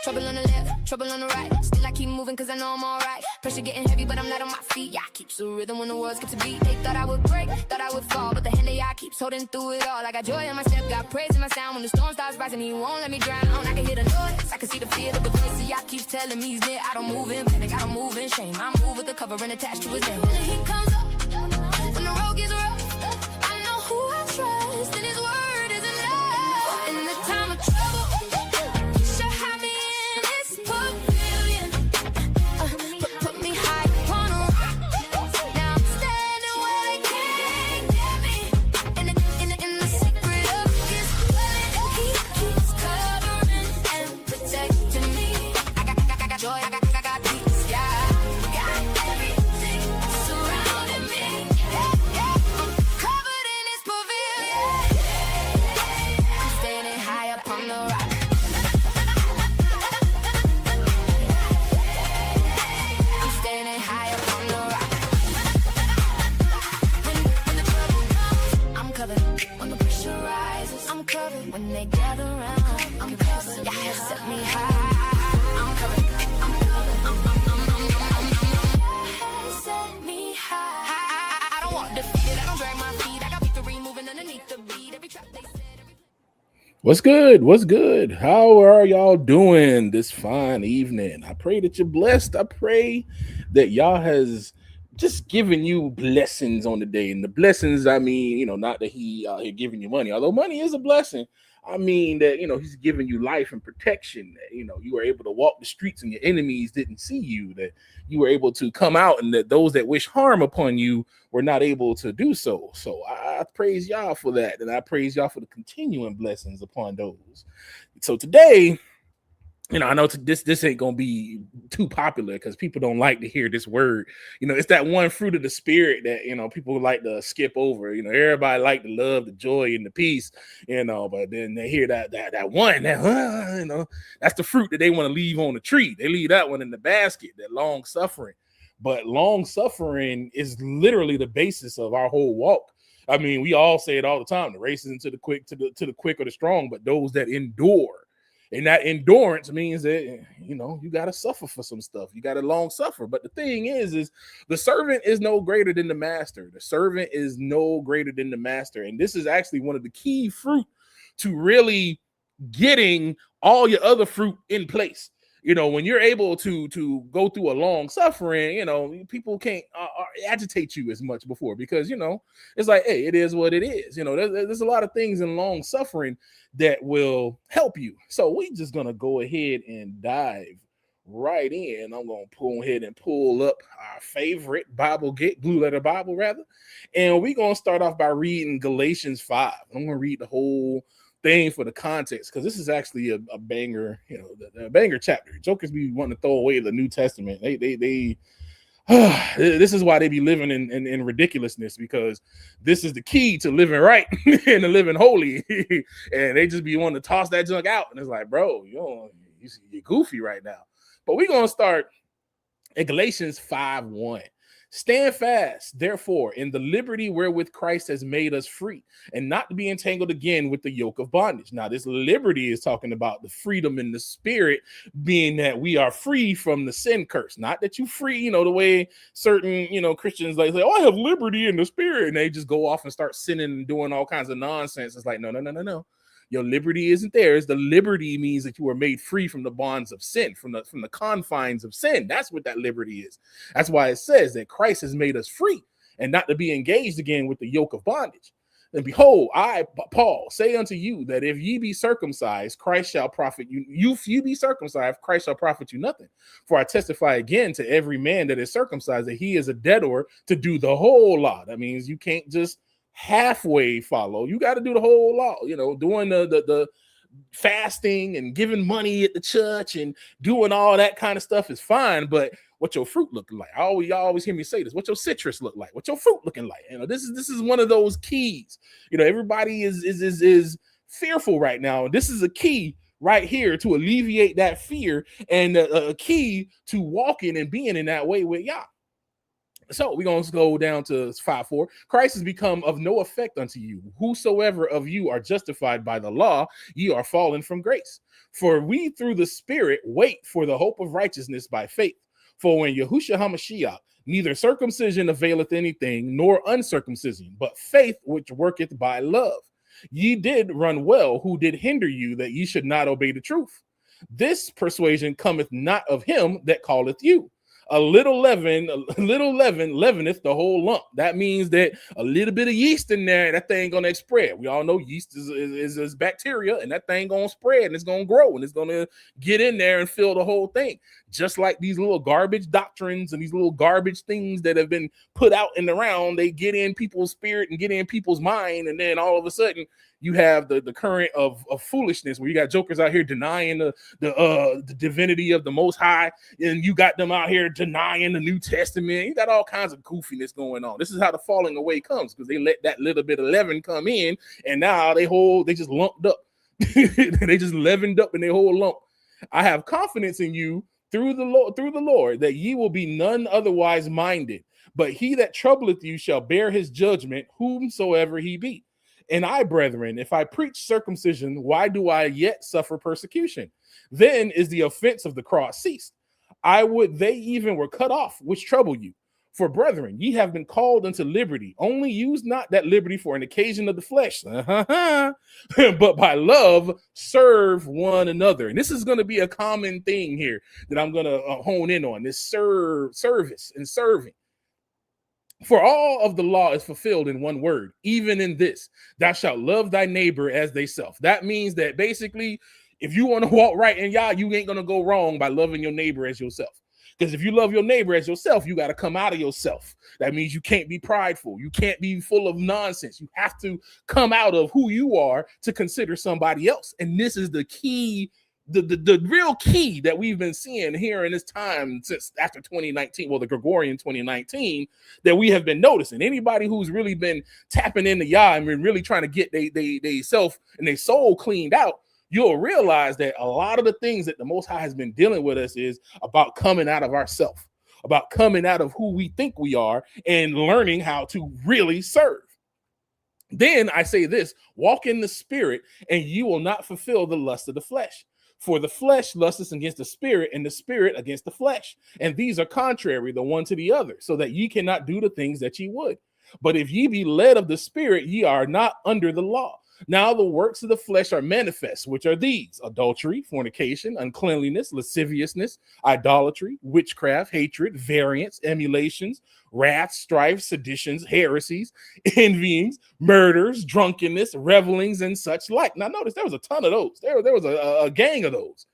Trouble on the left, trouble on the right. Still I keep moving cause I know I'm alright. Pressure getting heavy but I'm not on my feet. Yeah, I keep the rhythm when the world skips a beat. They thought I would break, thought I would fall, but the hand of y'all keeps holding through it all. I got joy in my step, got praise in my sound. When the storm starts rising, he won't let me drown. I can hear the noise, I can see the fear of the voice. So y'all keeps telling me he's there. I don't move in panic, I don't move in shame. I move with the covering attached to his name. When the heat comes up, when the road gets rough, I know who I trust, and his word is enough. In the time of trouble, he shall have me in his pavilion. Put me high upon a rock. Now I'm standing where they can't get me. In the secret of his dwelling, he keeps covering and protecting me. I got joy, I got peace, yeah. Got everything surrounding me. I'm covered in his pavilion. I'm standing high up on the rock. I'm standing high up on the rock. When the trouble comes, I'm covered. When the pressure rises, I'm covered. When they gather around, I'm covered. Y'all have set me high. I'm covered. I'm covered. Set me high. I don't want defeated. I don't drag my feet. I got victory moving underneath the beat. Every trap they said. What's good? What's good? How are y'all doing this fine evening? I pray that you're blessed. I pray that y'all has just given you blessings on the day. And the blessings, I mean, not that he giving you money, although money is a blessing. I mean that, he's giving you life and protection, that, you were able to walk the streets and your enemies didn't see you, that you were able to come out and that those that wish harm upon you were not able to do so. So I praise y'all for that. And I praise y'all for the continuing blessings upon those. So today, I know this ain't gonna be too popular because people don't like to hear this word. It's that one fruit of the spirit that people like to skip over. Everybody like to love the joy and the peace, but then they hear that one that's the fruit that they want to leave on the tree. They leave that one in the basket, that long suffering. But long suffering is literally the basis of our whole walk. I mean, we all say it all the time: the race isn't to the quick, to the quick or the strong, but those that endure. And that endurance means that, you got to suffer for some stuff. You got to long suffer. But the thing is the servant is no greater than the master. The servant is no greater than the master. And this is actually one of the key fruit to really getting all your other fruit in place. When you're able to go through a long suffering, people can't agitate you as much before because, it's like, hey, it is what it is. There's a lot of things in long suffering that will help you. So we just going to go ahead and dive right in. I'm going to pull ahead and pull up our favorite Blue Letter Bible rather. And we're going to start off by reading Galatians 5. I'm going to read the whole thing for the context because this is actually a banger, a banger chapter. Jokers be wanting to throw away the New Testament. They this is why they be living in ridiculousness, because this is the key to living right and to living holy. And they just be wanting to toss that junk out. And it's like, bro, you're goofy right now. But we're going to start in Galatians 5:1. Stand fast, therefore, in the liberty wherewith Christ has made us free, and not to be entangled again with the yoke of bondage. Now, this liberty is talking about the freedom in the spirit, being that we are free from the sin curse. Not that you free, the way certain, Christians like say, oh, I have liberty in the spirit, and they just go off and start sinning and doing all kinds of nonsense. It's like, no. Your liberty isn't theirs. The liberty means that you are made free from the bonds of sin, from the confines of sin. That's what that liberty is. That's why it says that Christ has made us free and not to be engaged again with the yoke of bondage. And behold, I, Paul, say unto you that if ye be circumcised, Christ shall profit you. If you be circumcised, Christ shall profit you nothing. For I testify again to every man that is circumcised that he is a debtor to do the whole law. That means you can't just halfway follow. You got to do the whole law, doing the fasting and giving money at the church and doing all that kind of stuff is fine, but what your fruit look like? Y'all always hear me say this. What your citrus look like? What your fruit looking like? This is one of those keys. Everybody is fearful right now. This is a key right here to alleviate that fear and a key to walking and being in that way with y'all. So we're going to go down to 5:4. Christ has become of no effect unto you. Whosoever of you are justified by the law, ye are fallen from grace. For we through the Spirit wait for the hope of righteousness by faith. For when Yahushua HaMashiach, neither circumcision availeth anything, nor uncircumcision, but faith which worketh by love. Ye did run well, who did hinder you that ye should not obey the truth. This persuasion cometh not of him that calleth you. A little leaven leaveneth the whole lump. That means that a little bit of yeast in there, that thing gonna spread. We all know yeast is bacteria, and that thing gonna spread, and it's gonna grow, and it's gonna get in there and fill the whole thing. Just like these little garbage doctrines and these little garbage things that have been put out in the round, they get in people's spirit and get in people's mind, and then all of a sudden you have the current of foolishness where you got jokers out here denying the divinity of the Most High, and you got them out here denying the New Testament. You got all kinds of goofiness going on. This is how the falling away comes, because they let that little bit of leaven come in, and now they just lumped up. They just leavened up in their whole lump. I have confidence in you through the Lord, that ye will be none otherwise minded, but he that troubleth you shall bear his judgment, whomsoever he be. And I, brethren, if I preach circumcision, why do I yet suffer persecution? Then is the offense of the cross ceased. I would they even were cut off, which trouble you. For, brethren, ye have been called unto liberty. Only use not that liberty for an occasion of the flesh, but by love serve one another. And this is going to be a common thing here that I'm going to hone in on, this service and serving. For all of the law is fulfilled in one word, even in this, thou shalt love thy neighbor as thyself. That means that basically, if you want to walk right in Yah, you ain't going to go wrong by loving your neighbor as yourself. Because if you love your neighbor as yourself, you got to come out of yourself. That means you can't be prideful. You can't be full of nonsense. You have to come out of who you are to consider somebody else. And this is the key, the real key that we've been seeing here in this time since after 2019, well, the Gregorian 2019, that we have been noticing. Anybody who's really been tapping into Yah and been really trying to get they self and their soul cleaned out, you'll realize that a lot of the things that the Most High has been dealing with us is about coming out of ourselves, about coming out of who we think we are and learning how to really serve. Then I say this, walk in the Spirit and you will not fulfill the lust of the flesh. For the flesh lusteth against the Spirit, and the Spirit against the flesh. And these are contrary the one to the other, so that ye cannot do the things that ye would. But if ye be led of the Spirit, ye are not under the law. Now the works of the flesh are manifest, which are these: adultery, fornication, uncleanliness, lasciviousness, idolatry, witchcraft, hatred, variance, emulations, wrath, strife, seditions, heresies, envyings, murders, drunkenness, revelings, and such like. Now notice there was a ton of those. There was a gang of those.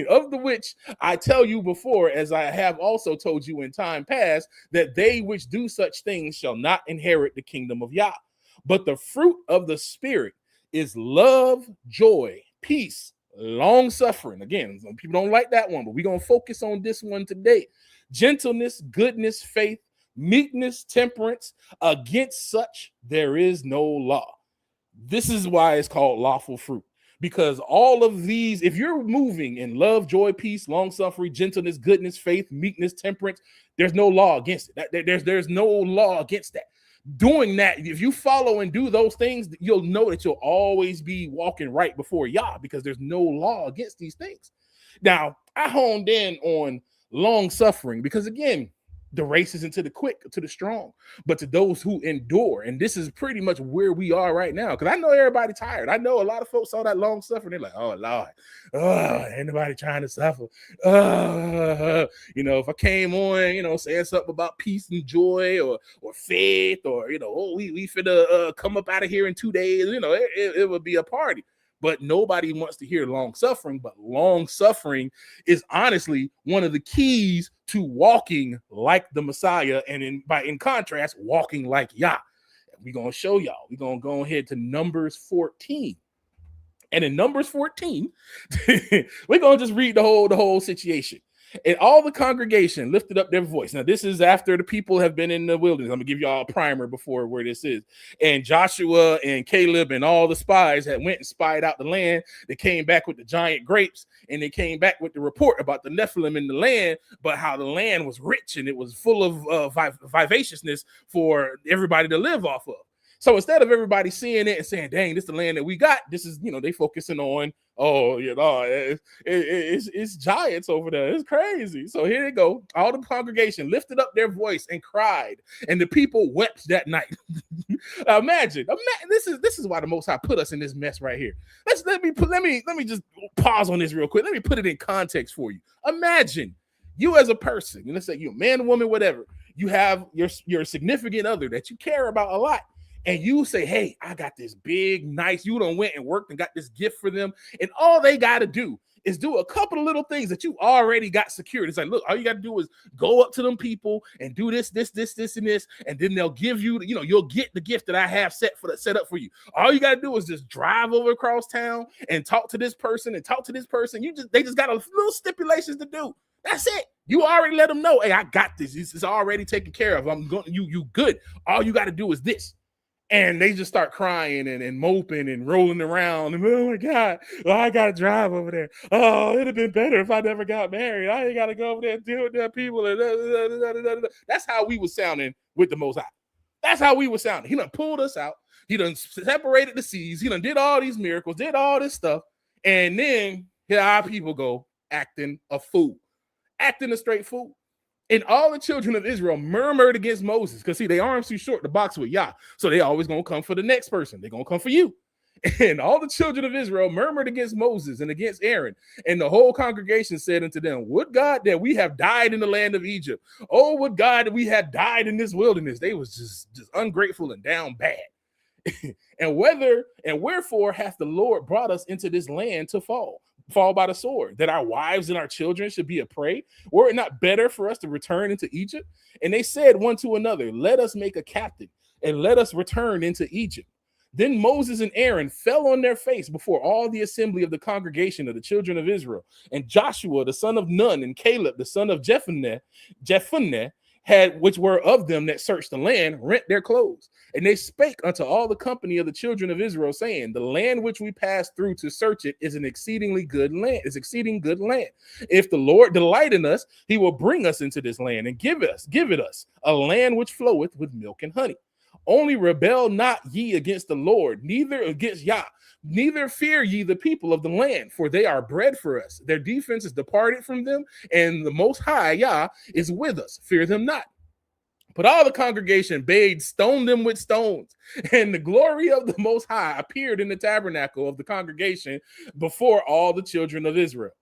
Of the which I tell you before, as I have also told you in time past, that they which do such things shall not inherit the kingdom of Yah. But the fruit of the Spirit is love, joy, peace, long suffering. Again, some people don't like that one, but we're going to focus on this one today. Gentleness, goodness, faith, meekness, temperance. Against such there is no law. This is why it's called lawful fruit. Because all of these, if you're moving in love, joy, peace, long suffering, gentleness, goodness, faith, meekness, temperance, there's no law against it. There's no law against that. Doing that, if you follow and do those things, you'll know that you'll always be walking right before Yah, because there's no law against these things. Now, I honed in on long suffering because, again, the race isn't to the quick, to the strong, but to those who endure. And this is pretty much where we are right now. Because I know everybody tired. I know a lot of folks saw that long suffering. They're like, oh, Lord, ain't nobody trying to suffer. If I came on, saying something about peace and joy or faith or, we finna come up out of here in 2 days, it would be a party. But nobody wants to hear long suffering. But long suffering is honestly one of the keys to walking like the Messiah, and in contrast, walking like Yah. We're gonna show y'all. We're gonna go ahead to Numbers 14. And in Numbers 14, we're gonna just read the whole situation. And all the congregation lifted up their voice. Now, this is after the people have been in the wilderness. I'm going to give y'all a primer before where this is. And Joshua and Caleb and all the spies had went and spied out the land. They came back with the giant grapes, and they came back with the report about the Nephilim in the land, but how the land was rich and it was full of vivaciousness for everybody to live off of. So instead of everybody seeing it and saying, dang, this is the land that we got, this is, they focusing on, it's giants over there. It's crazy. So here they go. All the congregation lifted up their voice and cried, and the people wept that night. Imagine, this is why the Most High put us in this mess right here. Let me just pause on this real quick. Let me put it in context for you. Imagine you as a person, let's say you're a man, woman, whatever, you have your significant other that you care about a lot. And you say, hey, I got this big, nice, you done went and worked and got this gift for them. And all they got to do is do a couple of little things that you already got secured. It's like, look, all you got to do is go up to them people and do this, and this. And then they'll give you, you'll get the gift that I have set up for you. All you got to do is just drive over across town and talk to this person and talk to this person. They just got a little stipulations to do. That's it. You already let them know, hey, I got this. It's already taken care of. I'm going, you good. All you got to do is this. And they just start crying and moping and rolling around. And, oh, my God, I got to drive over there. Oh, it'd have been better if I never got married. I ain't got to go over there and deal with their people. That's how we was sounding with the Most High. That's how we was sounding. He done pulled us out. He done separated the seas. He done did all these miracles, did all this stuff. And then here our people go acting a fool, acting a straight fool. And all the children of Israel murmured against Moses because, see, their arms too short to box with Yah. So they always going to come for the next person. They're going to come for you. And all the children of Israel murmured against Moses and against Aaron. And the whole congregation said unto them, would God that we have died in the land of Egypt. Oh, would God that we had died in this wilderness. They was just ungrateful and down bad. And wherefore hath the Lord brought us into this land to fall by the sword, that our wives and our children should be a prey? Were it not better for us to return into Egypt? And they said one to another, let us make a captain and let us return into Egypt. Then Moses and Aaron fell on their face before all the assembly of the congregation of the children of Israel. And Joshua, the son of Nun, and Caleb, the son of Jephunneh, which were of them that searched the land, rent their clothes. And they spake unto all the company of the children of Israel, saying, the land which we passed through to search it is an exceedingly good land, exceeding good land. If the Lord delight in us, he will bring us into this land and give it us a land which floweth with milk and honey. Only rebel not ye against the Lord, neither against Yah, neither fear ye the people of the land, for they are bread for us. Their defense is departed from them, and the Most High Yah is with us. Fear them not. But all the congregation bade stone them with stones, and the glory of the Most High appeared in the tabernacle of the congregation before all the children of Israel.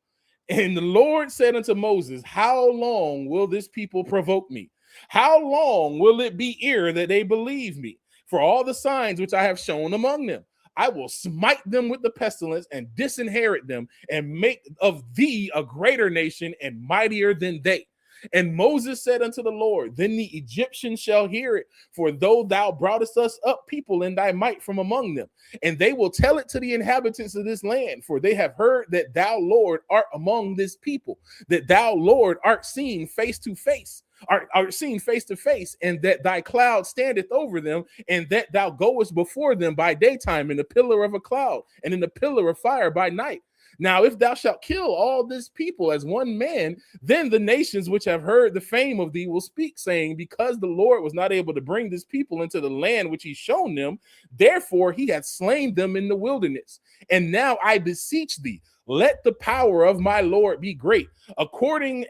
And the Lord said unto Moses, how long will this people provoke me? How long will it be ere that they believe me? For all the signs which I have shown among them, I will smite them with the pestilence and disinherit them and make of thee a greater nation and mightier than they. And Moses said unto the Lord, then the Egyptians shall hear it, for though thou broughtest us up people in thy might from among them, and they will tell it to the inhabitants of this land, for they have heard that thou, Lord, art among this people, that thou, Lord, art seen face to face, art seen face to face, and that thy cloud standeth over them, and that thou goest before them by daytime in a pillar of a cloud, and in a pillar of fire by night. Now, if thou shalt kill all this people as one man, then the nations which have heard the fame of thee will speak, saying, because the Lord was not able to bring this people into the land which he shown them, therefore he hath slain them in the wilderness. And now I beseech thee, let the power of my Lord be great, according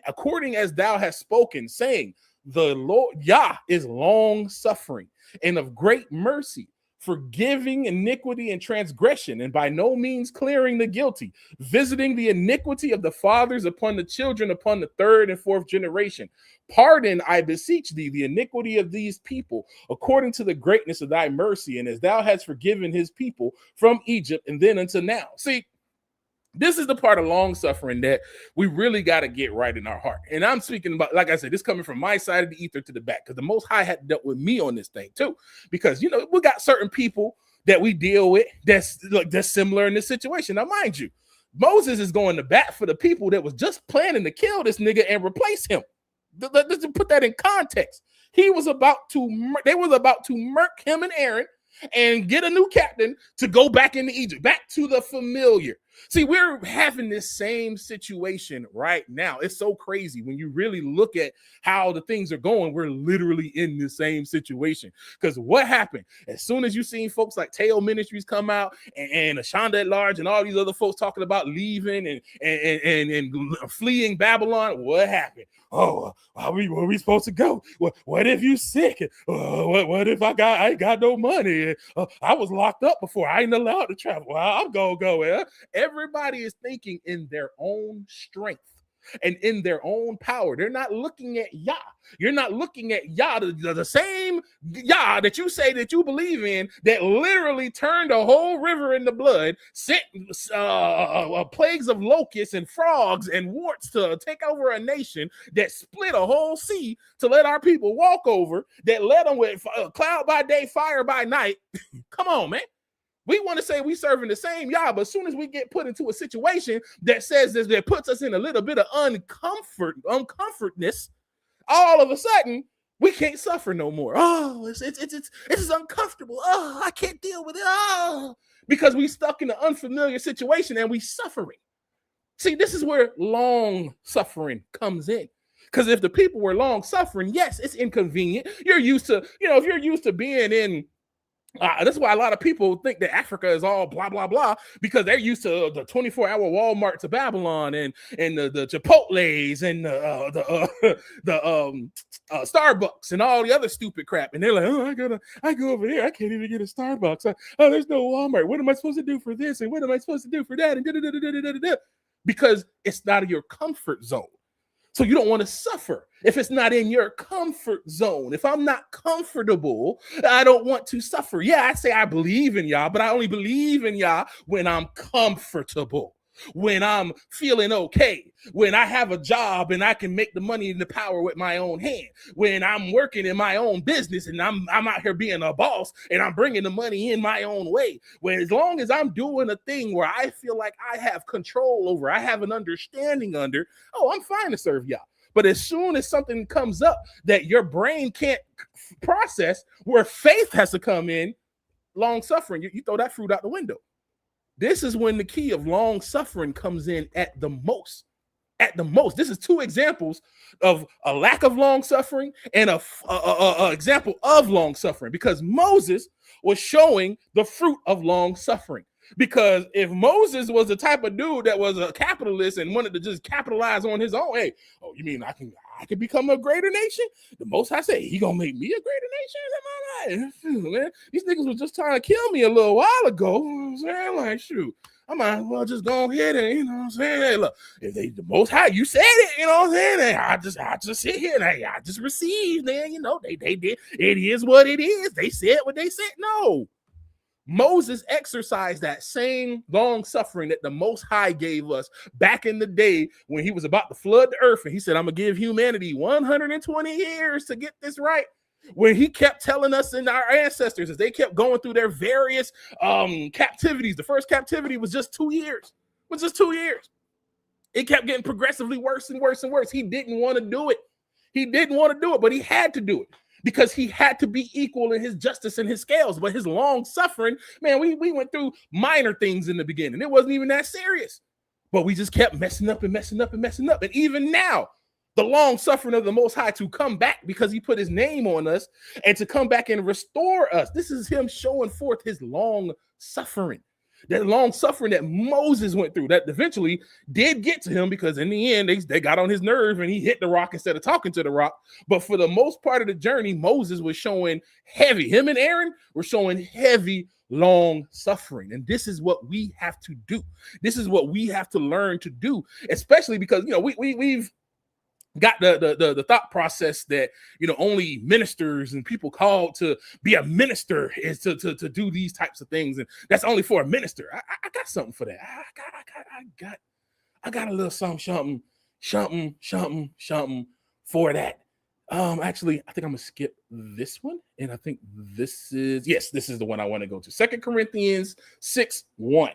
as thou hast spoken, saying, the Lord Yah is long suffering and of great mercy, forgiving iniquity and transgression, and by no means clearing the guilty, visiting the iniquity of the fathers upon the children, upon the third and fourth generation. Pardon, I beseech thee, the iniquity of these people, according to the greatness of thy mercy, and as thou hast forgiven his people from Egypt and then unto now. See, this is the part of long suffering that we really got to get right in our heart. And I'm speaking about, like I said, this coming from my side of the ether to the back, because the Most High had dealt with me on this thing too. Because, we got certain people that we deal with that's similar in this situation. Now, mind you, Moses is going to bat for the people that was just planning to kill this nigga and replace him. Let's put that in context. They was about to murk him and Aaron and get a new captain to go back into Egypt, back to the familiar. See, we're having this same situation right now. It's so crazy when you really look at how the things are going. We're literally in the same situation. Because what happened? As soon as you seen folks like Teo Ministries come out and Ashonda at Large and all these other folks talking about leaving and fleeing Babylon, what happened? Oh, where we supposed to go? What if you sick? What if I ain't got no money? I was locked up before. I ain't allowed to travel. Well, I'm gonna go. Everybody is thinking in their own strength and in their own power. They're not looking at Yah. You're not looking at Yah, the same Yah that you say that you believe in, that literally turned a whole river into blood, sent plagues of locusts and frogs and warts to take over a nation, that split a whole sea to let our people walk over, that led them with cloud by day, fire by night. Come on, man. We want to say we serving the same Yah, but as soon as we get put into a situation that says this, that puts us in a little bit of uncomfortness, all of a sudden we can't suffer no more. Oh, it's uncomfortable. Oh, I can't deal with it. Oh, because we stuck in an unfamiliar situation and we suffering. See, this is where long suffering comes in. Because if the people were long suffering, yes, it's inconvenient. You're used to, if you're used to being in. That's why a lot of people think that Africa is all blah, blah, blah, because they're used to the 24-hour Walmart to Babylon and the Chipotles and the Starbucks and all the other stupid crap. And they're like, oh, I go over there. I can't even get a Starbucks. There's no Walmart. What am I supposed to do for this? And what am I supposed to do for that? And because it's not your comfort zone. So you don't want to suffer if it's not in your comfort zone. If I'm not comfortable, I don't want to suffer. Yeah, I say I believe in Yah, but I only believe in Yah when I'm comfortable, when I'm feeling okay, when I have a job and I can make the money and the power with my own hand, when I'm working in my own business and I'm out here being a boss and I'm bringing the money in my own way. When as long as I'm doing a thing where I feel like I have control over, I have an understanding under, I'm fine to serve Yah. But as soon as something comes up that your brain can't process, where faith has to come in, long suffering, you throw that fruit out the window. This is when the key of long suffering comes in at the most. At the most. This is two examples of a lack of long suffering and a example of long suffering, because Moses was showing the fruit of long suffering. Because if Moses was the type of dude that was a capitalist and wanted to just capitalize on his own, you mean I can become a greater nation? The Most High say he gonna make me a greater nation in my life. Man, these niggas was just trying to kill me a little while ago. I'm saying, like, shoot, I might as well just go ahead and, what I'm saying, hey, look, if they the Most High, you said it, what I'm saying, hey, I just sit here and I just receive, man, they did. It is what it is. They said what they said. No. Moses exercised that same long suffering that the Most High gave us back in the day when he was about to flood the earth. And he said, I'm going to give humanity 120 years to get this right. When he kept telling us and our ancestors, as they kept going through their various captivities, the first captivity was just 2 years. It kept getting progressively worse and worse and worse. He didn't want to do it. But he had to do it, because he had to be equal in his justice and his scales. But his long suffering, man, we went through minor things in the beginning. It wasn't even that serious. But we just kept messing up. And even now, the long suffering of the Most High to come back, because he put his name on us, and to come back and restore us. This is him showing forth his long suffering. That long suffering that Moses went through, that eventually did get to him, because in the end, they got on his nerve and he hit the rock instead of talking to the rock. But for the most part of the journey, Moses was showing heavy. Him and Aaron were showing heavy, long suffering. And this is what we have to do. This is what we have to learn to do, especially because, we've got the thought process that only ministers and people called to be a minister is to do these types of things, and that's only for a minister. I got something for that. I got a little something for that. Actually, I think I'm gonna skip this one, and I think this is the one I want to go to. 2 Corinthians 6:1.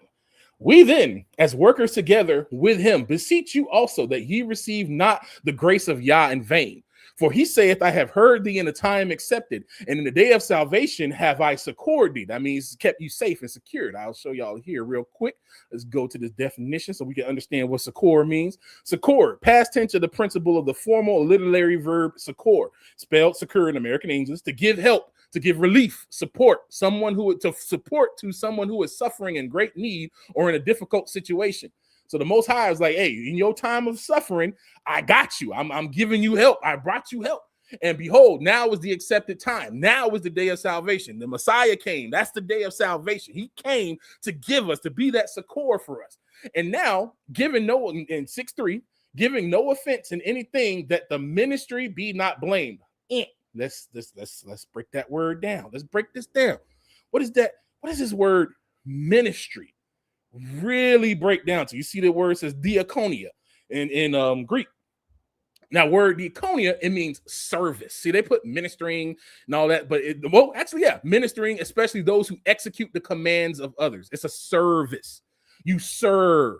We then, as workers together with him, beseech you also that ye receive not the grace of Yah in vain. For he saith, I have heard thee in a time accepted, and in the day of salvation have I succored thee. That means kept you safe and secured. I'll show y'all here real quick. Let's go to this definition so we can understand what succor means. Succor, past tense of the principle of the formal literary verb succor, spelled succor in American English, to give help, to give relief, support, someone who to support to someone who is suffering in great need or in a difficult situation. So the Most High is like, hey, in your time of suffering, I got you. I'm giving you help. I brought you help. And behold, now is the accepted time. Now is the day of salvation. The Messiah came. That's the day of salvation. He came to give us, to be that succor for us. And now, giving no, in 6:3, giving no offense in anything, that the ministry be not blamed. Let's break that word down. Let's break this down. What is that? What is this word ministry really break down to? You see the word says diakonia in Greek. Now, word diakonia, it means service. See, they put ministering and all that, but ministering, especially those who execute the commands of others. It's a service. You serve.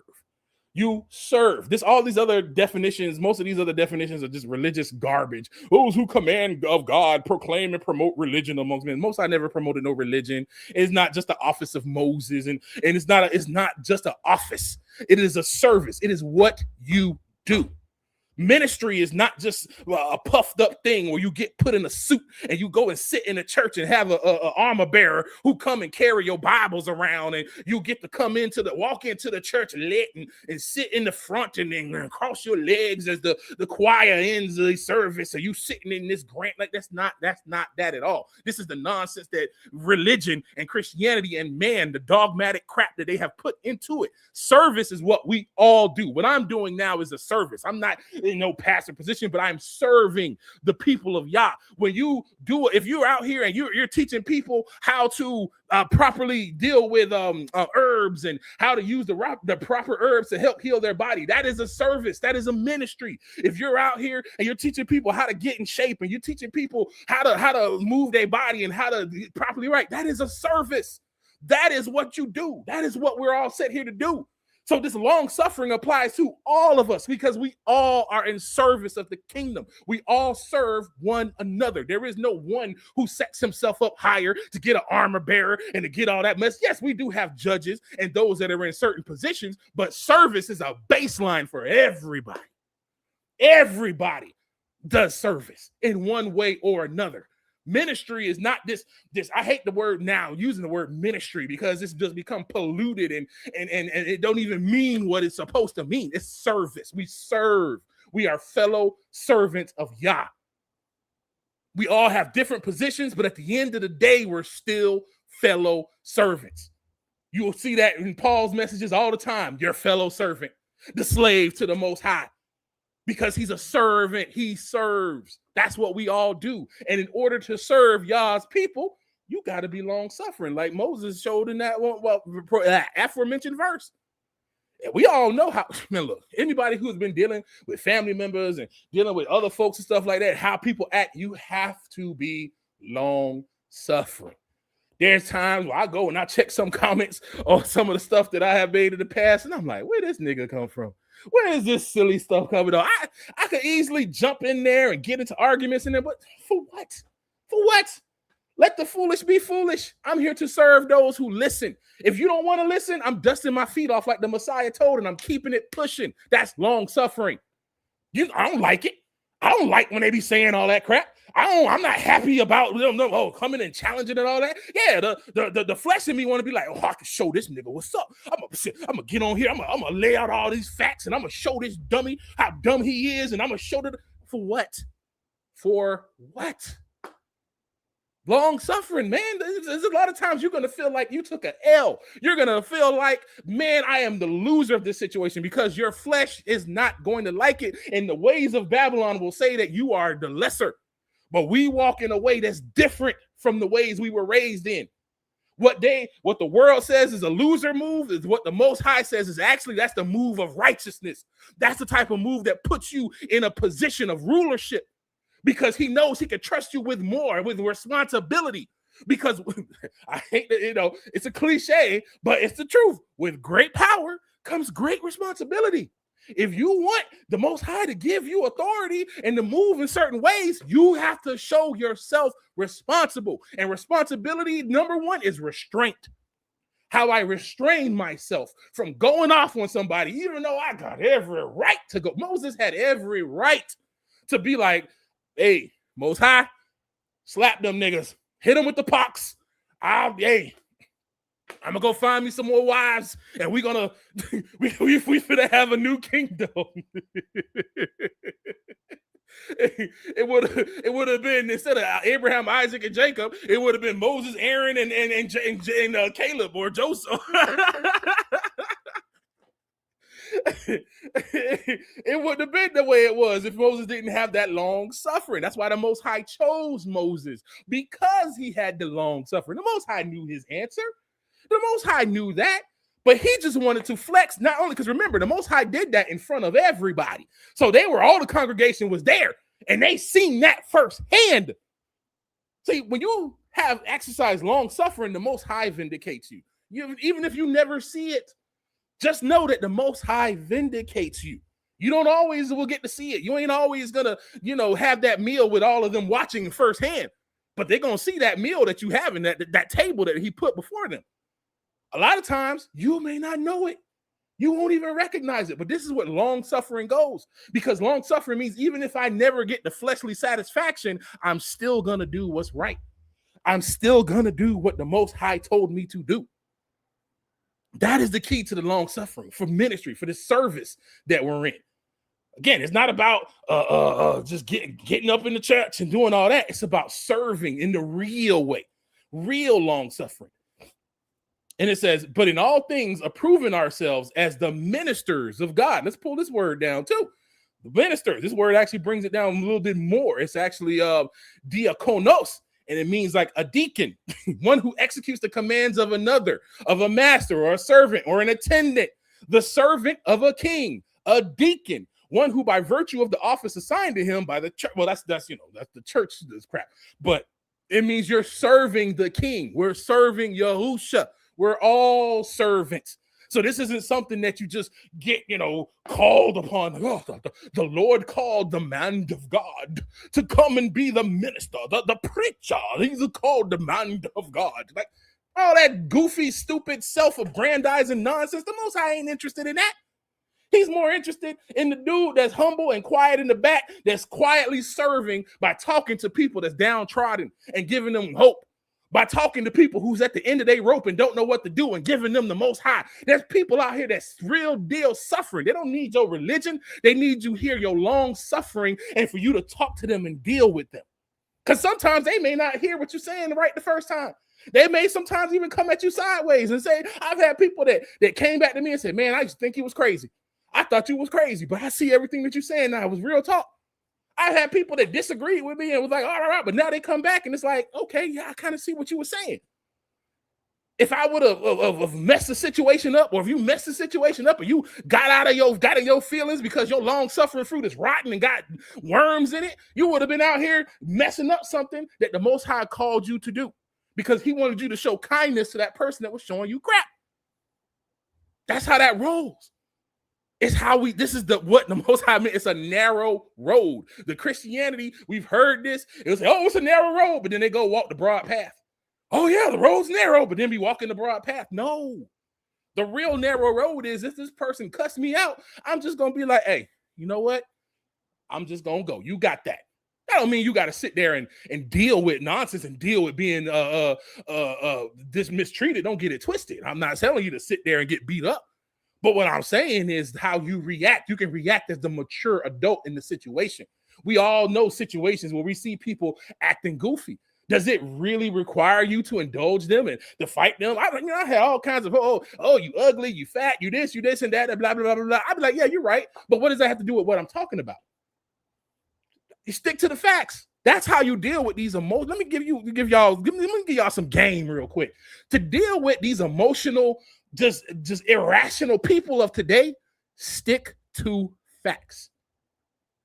You serve. All these other definitions, most of these other definitions are just religious garbage. Those who command of God proclaim and promote religion amongst men. Most I never promoted no religion. It's not just the office of Moses, and it's not just an office. It is a service. It is what you do. Ministry is not just a puffed up thing where you get put in a suit and you go and sit in a church and have a armor bearer who come and carry your Bibles around, and you get to walk into the church lit and sit in the front and then cross your legs as the choir ends the service. So you sitting in this grant, like that's not that at all. This is the nonsense that religion and Christianity and man, the dogmatic crap that they have put into it. Service is what we all do. What I'm doing now is a service. I'm not in no passive position, but I'm serving the people of Yah. When you do it, if you're out here and you're teaching people how to properly deal with herbs and how to use the proper herbs to help heal their body, that is a service. That is a ministry. If you're out here and you're teaching people how to get in shape and you're teaching people how to move their body and how to properly write, that is a service. That is what you do. That is what we're all set here to do. So this long suffering applies to all of us because we all are in service of the kingdom. We all serve one another. There is no one who sets himself up higher to get an armor bearer and to get all that mess. Yes, we do have judges and those that are in certain positions, but service is a baseline for everybody. Everybody does service in one way or another. Ministry is not this. I hate the word now, using the word ministry, because it's just become polluted and it don't even mean what it's supposed to mean. It's service. We serve. We are fellow servants of Yah. We all have different positions, but at the end of the day, we're still fellow servants. You will see that in Paul's messages all the time. Your fellow servant, the slave to the Most High. Because he's a servant, he serves. That's what we all do. And in order to serve Yah's people, you got to be long suffering, like Moses showed in that aforementioned verse. And we all know how, man, look, anybody who's been dealing with family members and dealing with other folks and stuff like that, how people act, you have to be long suffering. There's times where I go and I check some comments on some of the stuff that I have made in the past, and I'm like, where this nigga come from? Where is this silly stuff coming on? I could easily jump in there and get into arguments in there, but for what? For what? Let the foolish be foolish. I'm here to serve those who listen. If you don't want to listen, I'm dusting my feet off like the Messiah told, and I'm keeping it pushing. That's long suffering. I don't like it. I don't like when they be saying all that crap. I'm not happy about them coming and challenging and all that. Yeah, the flesh in me want to be like, oh, I can show this nigga what's up. I'm gonna get on here. I'm gonna lay out all these facts, and I'm gonna show this dummy how dumb he is, and I'm gonna show for what? For what? Long suffering, man. There's a lot of times you're gonna feel like you took an L. You're gonna feel like, man, I am the loser of this situation, because your flesh is not going to like it. And the ways of Babylon will say that you are the lesser. But we walk in a way that's different from the ways we were raised in. What the world says is a loser move is what the Most High says is actually, that's the move of righteousness. That's the type of move that puts you in a position of rulership, because he knows he can trust you with more, with responsibility. Because I hate that, it's a cliche, but it's the truth. With great power comes great responsibility. If you want the Most High to give you authority and to move in certain ways, you have to show yourself responsible. And responsibility, number one, is restraint. How I restrain myself from going off on somebody, even though I got every right to go. Moses had every right to be like, hey, Most High, slap them niggas, hit them with the pox. Hey, I'm gonna go find me some more wives, and we finna have a new kingdom. It would have been, instead of Abraham, Isaac, and Jacob, it would have been Moses, Aaron, and Caleb or Joseph. It wouldn't have been the way it was if Moses didn't have that long suffering. That's why the Most High chose Moses, because he had the long suffering. The Most High knew his answer. The Most High knew that, but he just wanted to flex, not only because remember, the Most High did that in front of everybody. So all the congregation was there, and they seen that firsthand. See, when you have exercised long suffering, the Most High vindicates you. Even if you never see it, just know that the Most High vindicates you. You don't always will get to see it. You ain't always gonna, have that meal with all of them watching firsthand, but they're gonna see that meal that you have in that table that he put before them. A lot of times you may not know it. You won't even recognize it. But this is what long suffering goes, because long suffering means even if I never get the fleshly satisfaction, I'm still going to do what's right. I'm still going to do what the Most High told me to do. That is the key to the long suffering for ministry, for the service that we're in. Again, it's not about just getting up in the church and doing all that. It's about serving in the real way, real long suffering. And it says, but in all things, approving ourselves as the ministers of God. Let's pull this word down too. The ministers. This word actually brings it down a little bit more. It's actually diakonos, and it means like a deacon, one who executes the commands of another, of a master or a servant or an attendant, the servant of a king, a deacon, one who by virtue of the office assigned to him by the church. Well, that's the church, this crap. But it means you're serving the king. We're serving Yahusha. We're all servants. So this isn't something that you just get, called upon. Oh, the Lord called the man of God to come and be the minister, the preacher. He's called the man of God. Like all that goofy, stupid, self-aggrandizing nonsense. The Most High ain't interested in that. He's more interested in the dude that's humble and quiet in the back, that's quietly serving by talking to people that's downtrodden and giving them hope. By talking to people who's at the end of their rope and don't know what to do and giving them the Most High. There's people out here that's real deal suffering. They don't need your religion. They need you hear your long suffering and for you to talk to them and deal with them. Because sometimes they may not hear what you're saying right the first time. They may sometimes even come at you sideways and say, I've had people that came back to me and said, man, I just think he was crazy. I thought you was crazy, but I see everything that you're saying now. It was real talk. I had people that disagreed with me and was like, all right, but now they come back and it's like, okay, yeah, I kind of see what you were saying. If I would have messed the situation up, or if you messed the situation up, or you got out of your feelings because your long suffering fruit is rotten and got worms in it, you would have been out here messing up something that the Most High called you to do, because he wanted you to show kindness to that person that was showing you crap. That's how that rolls. It's how this is what the Most High meant. It's a narrow road. The Christianity, we've heard this. It was, it's a narrow road, but then they go walk the broad path. Oh yeah, the road's narrow, but then be walking the broad path. No, the real narrow road is if this person cussed me out, I'm just going to be like, hey, you know what? I'm just going to go. You got that. That don't mean you got to sit there and deal with nonsense and deal with being this mistreated. Don't get it twisted. I'm not telling you to sit there and get beat up. But what I'm saying is how you react. You can react as the mature adult in the situation. We all know situations where we see people acting goofy. Does it really require you to indulge them and to fight them? I had all kinds of, you ugly, you fat, you this, and that, blah, blah, blah, blah, blah. I'd be like, yeah, you're right. But what does that have to do with what I'm talking about? You stick to the facts. That's how you deal with these emotions. Let me give y'all some game real quick. To deal with these emotional, just irrational people of today, stick to facts.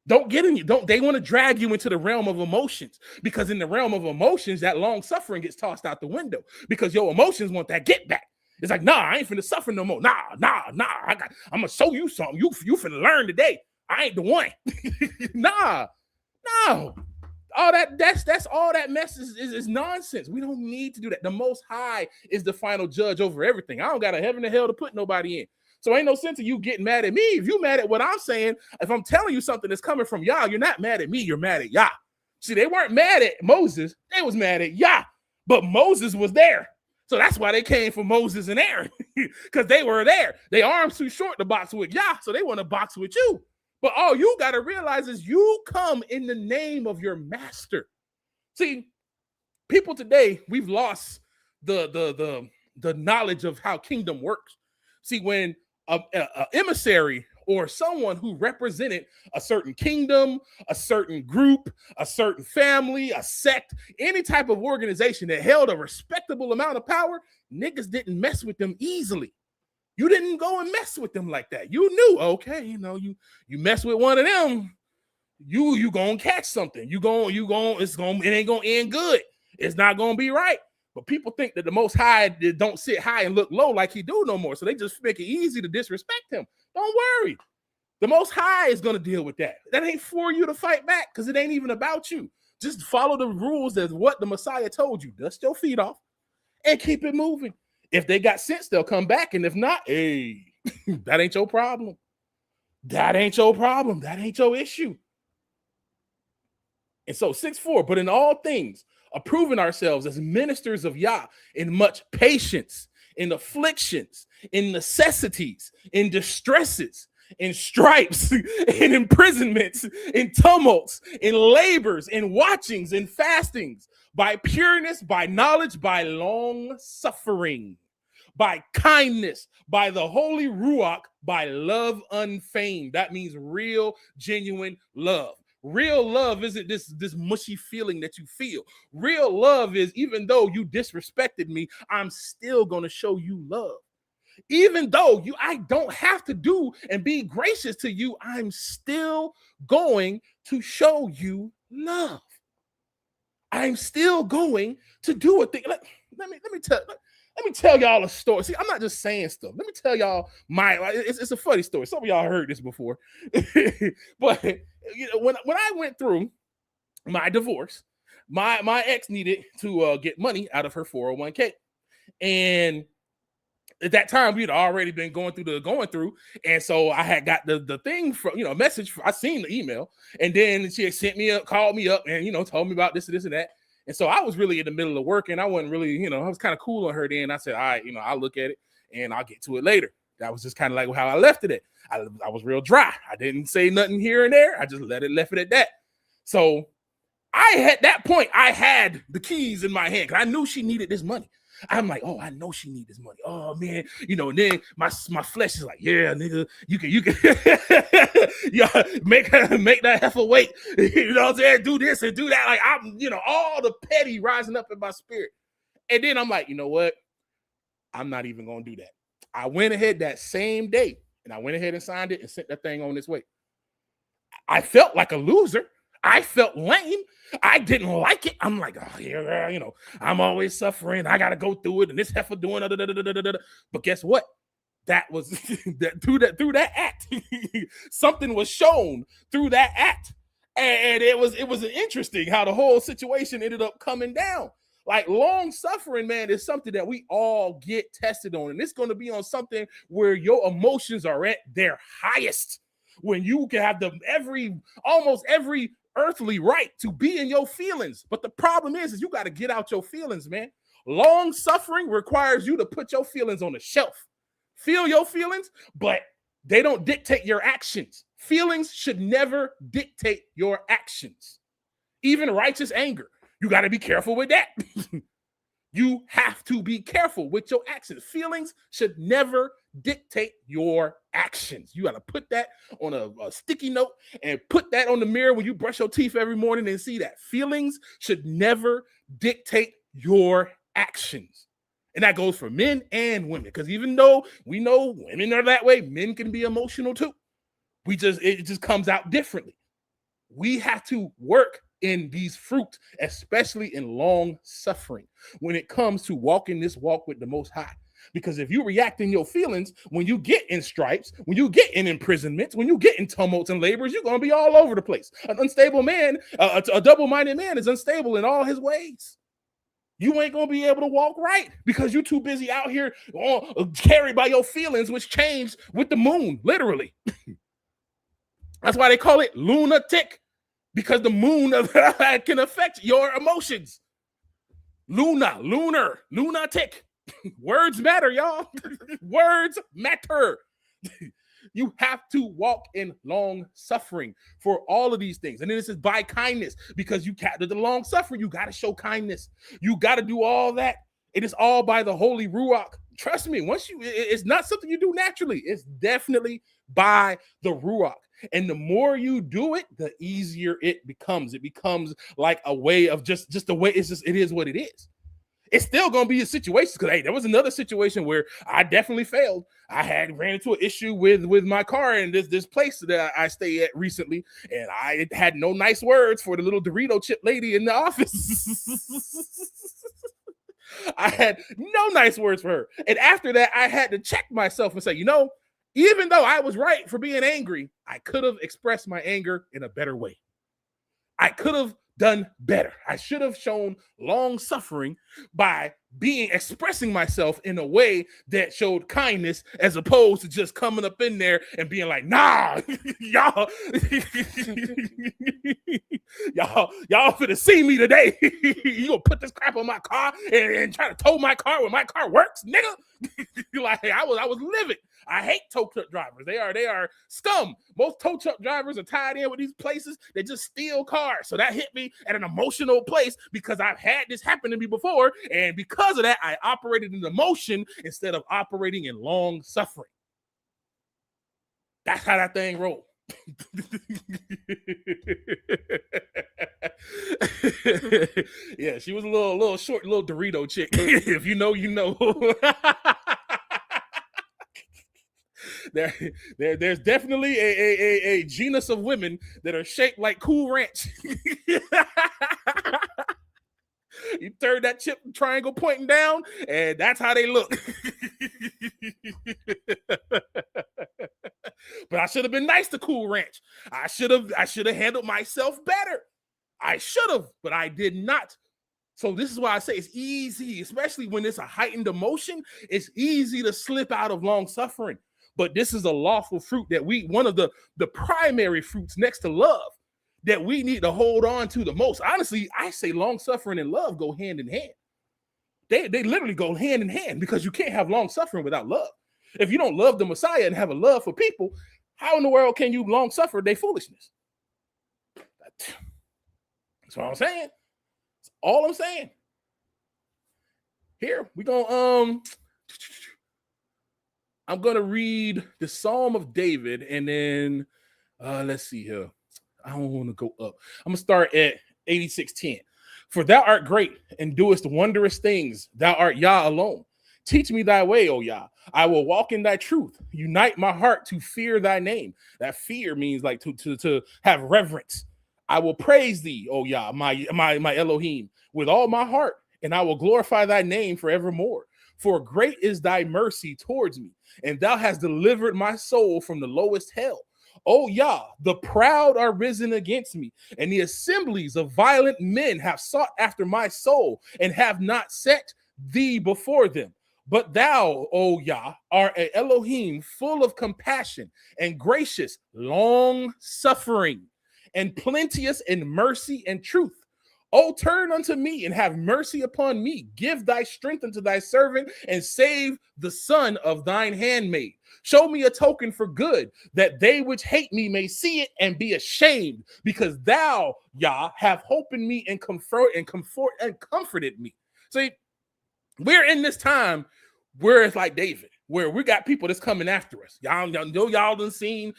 Don't get in you. Don't they want to drag you into the realm of emotions? Because in the realm of emotions, that long suffering gets tossed out the window because your emotions want that get back. It's like, nah, I ain't finna suffer no more. Nah. I'm gonna show you something. You finna learn today. I ain't the one. Nah, no. All that's all that mess is nonsense. We don't need to do that. The Most High is the final judge over everything. I don't got a heaven or hell to put nobody in. So ain't no sense of you getting mad at me. If you mad at what I'm saying, if I'm telling you something that's coming from Yah, you're not mad at me, you're mad at Yah. See, they weren't mad at Moses, they was mad at Yah. But Moses was there. So that's why they came for Moses and Aaron, because they were there. They arms too short to box with Yah, so they want to box with you. But all you got to realize is you come in the name of your master. See, people today, we've lost the knowledge of how kingdom works. See, when an emissary or someone who represented a certain kingdom, a certain group, a certain family, a sect, any type of organization that held a respectable amount of power, niggas didn't mess with them easily. You didn't go and mess with them like that. You knew, okay, you mess with one of them, you gonna catch something. It ain't gonna end good. It's not gonna be right. But people think that the Most High don't sit high and look low like he do no more. So they just make it easy to disrespect him. Don't worry. The Most High is going to deal with that. That ain't for you to fight back because it ain't even about you. Just follow the rules as what the Messiah told you. Dust your feet off and keep it moving. If they got sense, they'll come back. And if not, hey, that ain't your problem. That ain't your problem. That ain't your issue. And so 6:4, but in all things, approving ourselves as ministers of Yah in much patience, in afflictions, in necessities, in distresses, in stripes, in imprisonments, in tumults, in labors, in watchings, in fastings, by pureness, by knowledge, by long suffering, by kindness, by the holy Ruach, by love unfeigned. That means real, genuine love. Real love isn't this mushy feeling that you feel. Real love is, even though you disrespected me, I'm still going to show you love. Even though I don't have to do and be gracious to you, I'm still going to show you love. I'm still going to do a thing. Let me tell y'all a story. See, I'm not just saying stuff. Let me tell y'all it's a funny story. Some of y'all heard this before. But when I went through my divorce, my ex needed to get money out of her 401k. And at that time, we'd already been going through. And so I had got the thing from, message. I seen the email. And then she had called me up and, told me about this and this and that. And so I was really in the middle of work and I wasn't really, I was kind of cool on her then. I said, all right, I'll look at it and I'll get to it later. That was just kind of like how I left it at. I was real dry. I didn't say nothing here and there. I just left it at that. So at that point, I had the keys in my hand because I knew she needed this money. I'm like, oh, I know she need this money. Oh man, and then my flesh is like, yeah, nigga, you can yeah, make that heifer wait. You know what I'm saying? Do this and do that. Like I'm, all the petty rising up in my spirit. And then I'm like, you know what? I'm not even gonna do that. I went ahead that same day and I went ahead and signed it and sent that thing on its way. I felt like a loser. I felt lame. I didn't like it. I'm like, oh yeah, I'm always suffering. I gotta go through it, and this heifer doing. But guess what? That was through that act. Something was shown through that act, and it was interesting how the whole situation ended up coming down. Like long suffering, man, is something that we all get tested on, and it's going to be on something where your emotions are at their highest. When you can have almost every earthly right to be in your feelings. But the problem is you got to get out your feelings, man. Long suffering requires you to put your feelings on the shelf. Feel your feelings, but they don't dictate your actions. Feelings should never dictate your actions. Even righteous anger. You got to be careful with that. You have to be careful with your actions. Feelings should never dictate your actions. You got to put that on a sticky note and put that on the mirror when you brush your teeth every morning and see that. Feelings should never dictate your actions. And that goes for men and women. Because even though we know women are that way, men can be emotional too. It just comes out differently. We have to work in these fruit, especially in long suffering, when it comes to walking this walk with the Most High. Because if you react in your feelings, when you get in stripes, when you get in imprisonments, when you get in tumults and labors, you're going to be all over the place. An unstable man, a double-minded man is unstable in all his ways. You ain't going to be able to walk right because you're too busy out here carried by your feelings, which change with the moon, literally. That's why they call it lunatic, because the moon can affect your emotions. Lunatic. Words matter, y'all. Words matter. You have to walk in long suffering for all of these things. And then this is by kindness, because you can't, the long suffering, you got to show kindness. You got to do all that. It is all by the Holy Ruach. Trust me, it's not something you do naturally. It's definitely by the Ruach. And the more you do it, the easier it becomes. It becomes like a way of just the way it is what it is. It's still going to be a situation, because, hey, there was another situation where I definitely failed. I had ran into an issue with my car in this place that I stay at recently, and I had no nice words for the little Dorito chip lady in the office. I had no nice words for her. And after that, I had to check myself and say, even though I was right for being angry, I could have expressed my anger in a better way. I could have done better. I should have shown long suffering by expressing myself in a way that showed kindness, as opposed to just coming up in there and being like, nah, y'all finna see me today. You gonna put this crap on my car and try to tow my car when my car works, nigga? Like, I was livid. I hate tow truck drivers. They are scum. Most tow truck drivers are tied in with these places. They just steal cars. So that hit me at an emotional place, because I've had this happen to me before. And because of that, I operated in emotion instead of operating in long suffering. That's how that thing rolled. Yeah, she was a little short, little Dorito chick. If you know, you know. There's definitely a genus of women that are shaped like Cool Ranch. You turn that chip triangle pointing down, and that's how they look. But I should have been nice to Cool Ranch. I should have handled myself better. I should have, but I did not. So this is why I say it's easy, especially when it's a heightened emotion. It's easy to slip out of long suffering. But this is a lawful fruit that one of the primary fruits next to love that we need to hold on to the most. Honestly, I say long suffering and love go hand in hand. They literally go hand in hand, because you can't have long suffering without love. If you don't love the Messiah and have a love for people, how in the world can you long suffer their foolishness? That's what I'm saying. That's all I'm saying. Here, we're going I'm going to read the Psalm of David, and then let's see here. I don't want to go up. I'm going to start at 86:10. For thou art great and doest wondrous things. Thou art Yah alone. Teach me thy way, O Yah. I will walk in thy truth. Unite my heart to fear thy name. That fear means like to have reverence. I will praise thee, O Yah, my Elohim, with all my heart, and I will glorify thy name forevermore. For great is thy mercy towards me, and thou hast delivered my soul from the lowest hell. O Yah, the proud are risen against me, and the assemblies of violent men have sought after my soul, and have not set thee before them. But thou, O Yah, art an Elohim full of compassion and gracious, long-suffering, and plenteous in mercy and truth. O turn unto me and have mercy upon me. Give thy strength unto thy servant, and save the son of thine handmaid. Show me a token for good, that they which hate me may see it and be ashamed, because thou, Yah, have hope in me and comforted me. See, we're in this time where it's like David, where we got people that's coming after us. Y'all know, y'all done seen,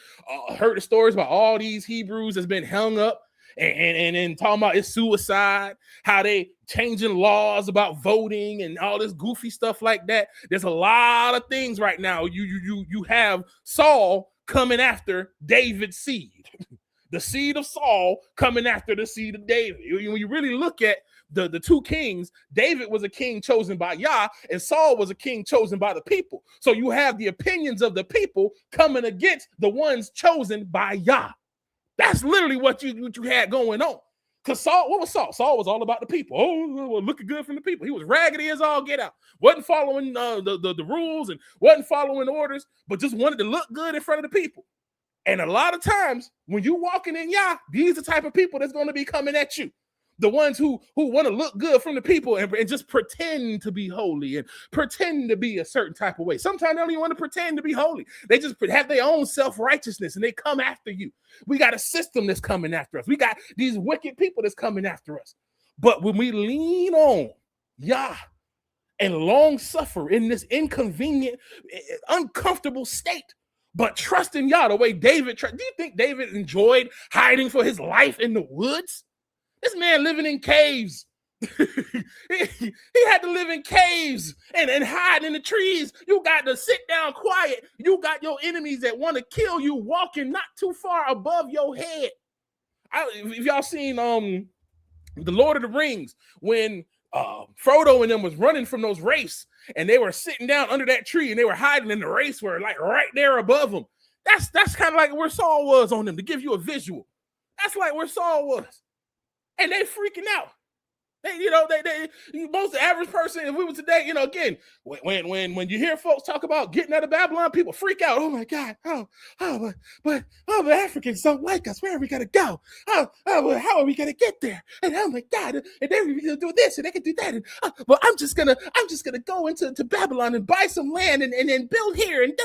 heard the stories about all these Hebrews that's been hung up and talking about it's suicide, how they changing laws about voting and all this goofy stuff like that. There's a lot of things right now. You have Saul coming after David's seed. The seed of Saul coming after the seed of David. When you really look at the two kings, David was a king chosen by Yah, and Saul was a king chosen by the people. So you have the opinions of the people coming against the ones chosen by Yah. That's literally what you had going on. Because Saul, what was Saul? Saul was all about the people. Oh, looking good from the people. He was raggedy as all get out. Wasn't following the rules and wasn't following orders, but just wanted to look good in front of the people. And a lot of times when you walking in Yah, these are the type of people that's going to be coming at you. The ones who want to look good from the people and just pretend to be holy and pretend to be a certain type of way. Sometimes they don't even want to pretend to be holy. They just have their own self-righteousness and they come after you. We got a system that's coming after us. We got these wicked people that's coming after us. But when we lean on Yah and long suffer in this inconvenient, uncomfortable state, but trust in Yah the way David, do you think David enjoyed hiding for his life in the woods? This man living in caves. he had to live in caves and hide in the trees. You got to sit down quiet. You got your enemies that want to kill you walking not too far above your head. If y'all seen The Lord of the Rings, when Frodo and them was running from those wraiths and they were sitting down under that tree and they were hiding in the wraiths were like right there above them. That's kind of like where Saul was on them, to give you a visual. That's like where Saul was. And they freaking out. They most average person, if we were today, again, when you hear folks talk about getting out of Babylon, people freak out. Oh my God. But the Africans don't like us. Where are we gonna go? How are we gonna get there? And oh my God, and they're gonna do this and they can do that. And well, I'm just gonna go into Babylon and buy some land and build here and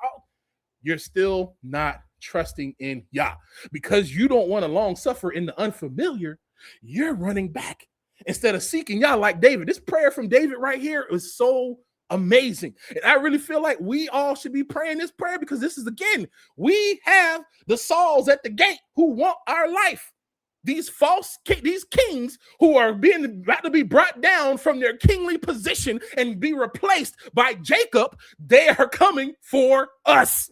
Oh, you're still not trusting in Yah because you don't want to long suffer in the unfamiliar. You're running back instead of seeking Yah like David. This prayer from David right here is so amazing. And I really feel like we all should be praying this prayer because this is, again, we have the Sauls at the gate who want our life. These kings who are about to be brought down from their kingly position and be replaced by Jacob, they are coming for us.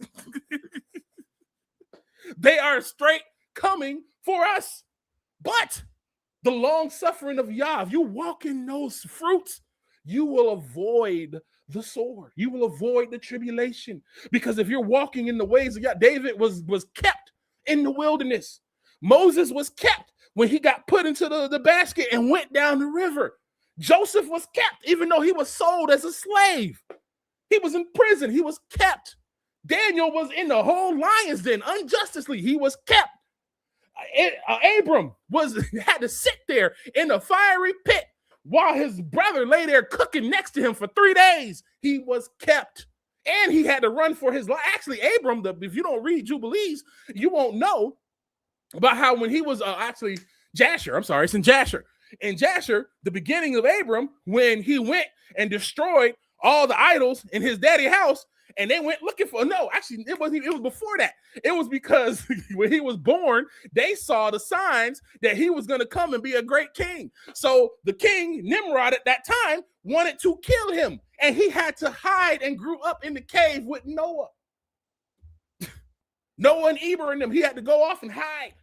They are straight coming for us. But the long suffering of Yah, if you walk in those fruits, you will avoid the sword. You will avoid the tribulation. Because if you're walking in the ways of Yah, David was kept in the wilderness. Moses was kept when he got put into the basket and went down the river. Joseph was kept even though he was sold as a slave. He was in prison. He was kept. Daniel was in the whole lion's den unjustly. He was kept. Abram had to sit there in a fiery pit while his brother lay there cooking next to him for 3 days. He was kept. And he had to run for his life. Actually, Abram, if you don't read Jubilees, you won't know about how when he was Jasher, it's in Jasher. In Jasher, the beginning of Abram, when he went and destroyed all the idols in his daddy's house, and they went looking for, no, actually, it was before that. It was because when he was born, they saw the signs that he was going to come and be a great king. So the king, Nimrod, at that time, wanted to kill him. And he had to hide and grew up in the cave with Noah. Noah and Eber and them, he had to go off and hide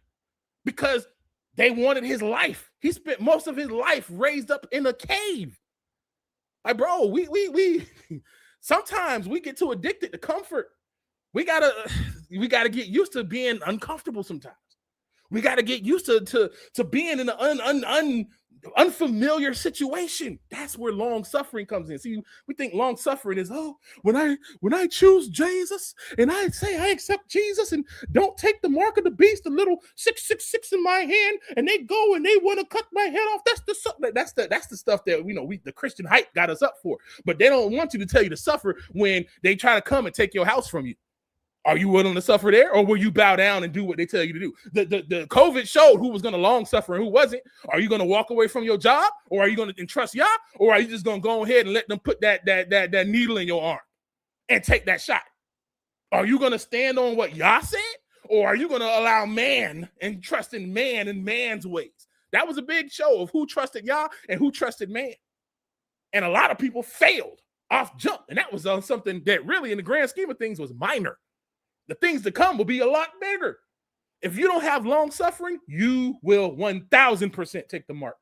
because they wanted his life. He spent most of his life raised up in a cave. Like, bro, we sometimes we get too addicted to comfort. We gotta get used to being uncomfortable sometimes. We gotta get used to being in an unfamiliar situation. That's where long suffering comes in. See, we think long suffering is, when I choose Jesus and I say I accept Jesus and don't take the mark of the beast, the little 666 in my hand, and they go and they want to cut my head off. That's the stuff that the Christian hype got us up for. But they don't want you to tell you to suffer when they try to come and take your house from you. Are you willing to suffer there, or will you bow down and do what they tell you to do? The COVID showed who was going to long suffer and who wasn't. Are you going to walk away from your job, or are you going to entrust Yah, or are you just going to go ahead and let them put that needle in your arm and take that shot? Are you going to stand on what Yah said, or are you going to allow man and trust in man and man's ways? That was a big show of who trusted Yah and who trusted man. And a lot of people failed off jump, and that was on something that really, in the grand scheme of things, was minor. The things to come will be a lot bigger. If you don't have long suffering, you will 1000% take the mark.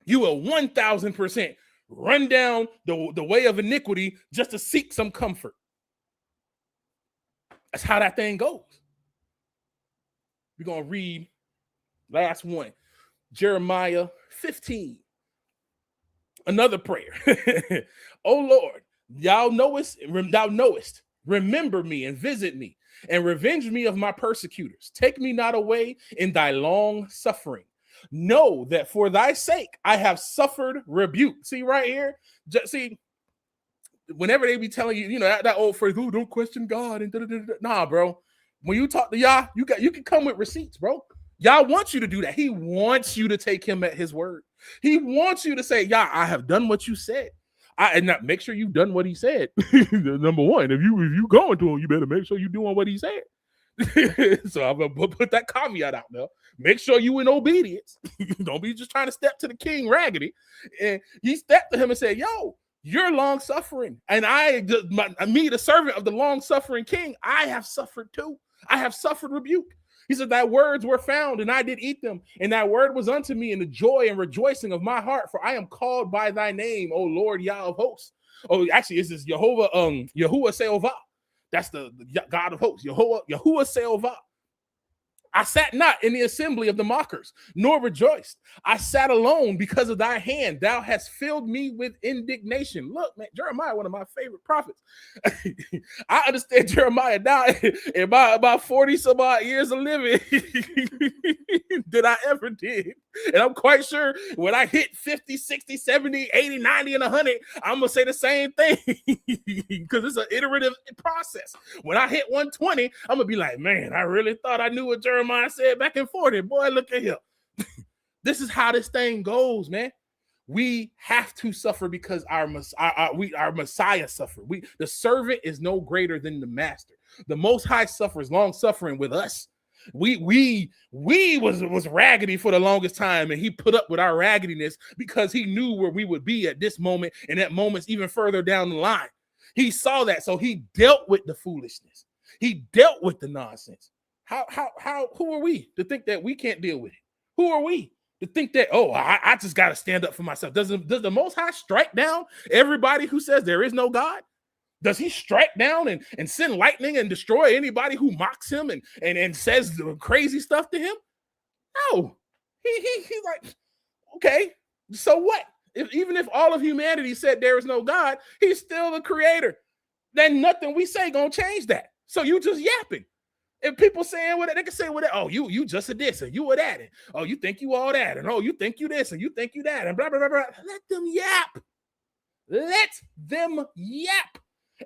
You will 1000% run down the way of iniquity just to seek some comfort. That's how that thing goes. We're going to read last one, Jeremiah 15. Another prayer. Oh Lord, thou knowest, remember me and visit me and revenge me of my persecutors. Take me not away in thy long suffering. Know that for thy sake I have suffered rebuke. See right here? See, whenever they be telling you, that old phrase, "Oh, don't question God," and nah, bro. When you talk to Yah, you can come with receipts, bro. Yah wants you to do that. He wants you to take him at his word. He wants you to say, "Yah, I have done what you said." And not make sure you've done what he said. Number one, if you going to him, you better make sure you're doing what he said. So I'm gonna put that caveat out there. Make sure you in obedience. Don't be just trying to step to the king raggedy. And he stepped to him and said, "Yo, you're long suffering, and me, the servant of the long suffering king, I have suffered too. I have suffered rebuke." He said, "Thy words were found, and I did eat them, and thy word was unto me in the joy and rejoicing of my heart, for I am called by thy name, O Lord Yah of hosts." Oh, actually, this is Yahuwah Seovah. That's the God of hosts, Yahuwah Seovah. "I sat not in the assembly of the mockers, nor rejoiced. I sat alone because of thy hand. Thou hast filled me with indignation." Look, man, Jeremiah, one of my favorite prophets. I understand Jeremiah now in about 40 some odd years of living that I ever did. And I'm quite sure when I hit 50, 60, 70, 80, 90, and 100, I'm going to say the same thing because it's an iterative process. When I hit 120, I'm going to be like, man, I really thought I knew what Jeremiah said back in 40. Boy, look at him. This is how this thing goes, man. We have to suffer because our Messiah suffered. The servant is no greater than the master. The Most High suffers long suffering with us. We was raggedy for the longest time, and he put up with our raggediness because he knew where we would be at this moment and at moments even further down the line. He saw that, so he dealt with the foolishness. He dealt with the nonsense. Who are we to think that we can't deal with it? Who are we to think that, oh, I just got to stand up for myself? Does the Most High strike down everybody who says there is no God? Does he strike down and send lightning and destroy anybody who mocks him and says the crazy stuff to him? No. He's like, okay, so what? Even if all of humanity said there is no God, he's still the creator. Then nothing we say gonna change that. So you just yapping. If people saying what they can say what, oh, you just a this and you a that, and oh, you think you all that, and oh, you think you this and you think you that, and blah blah blah blah. Let them yap. Let them yap.